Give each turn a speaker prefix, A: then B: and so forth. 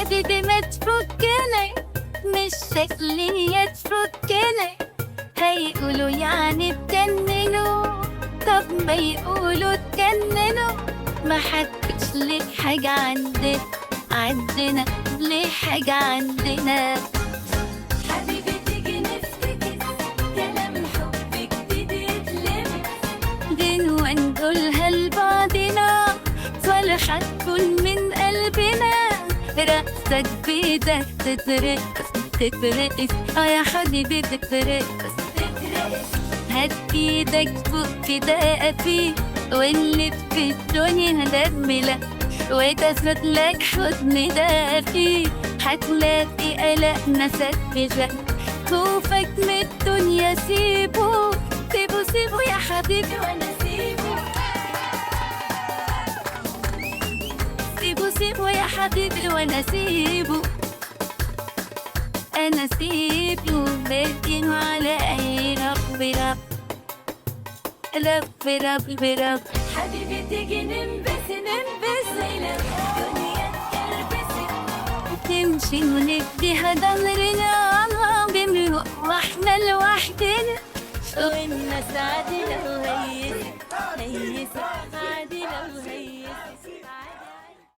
A: حبيبي ما تفكني، مش شكلي تفكني. هيقولوا يعني تجننوا، طب ما يقولوا تجننوا. ما حكيتش لك حاجة عندنا ليه حاجة عندنا.
B: حبيبي تيجي نفتكر كلام حب جديد يتلم،
A: غنوة نقولها لبعضنا ولا هتكون من قلبنا. رقصك بيدك تترقص يا حبيبي تترقص. هات ايدك فوق كده قفي ونلف في الدنيا هنرملة، وتاخد لك حضن دافي. هتلاقي قلقنا سفجة، خوفك من الدنيا سيبه سيبه سيبه يا حبيبي وانا
B: سيبه
A: سيبه سيبه يا حبيبي وانا سيبه. انا سيبه باين على اي رب رب.
B: حبيبي تيجي ننبس ليلة الدنيا تكربس،
A: تمشي ونديها ضهرنا بنروح واحنا لوحدنا،
B: والناس عادلة وهيسة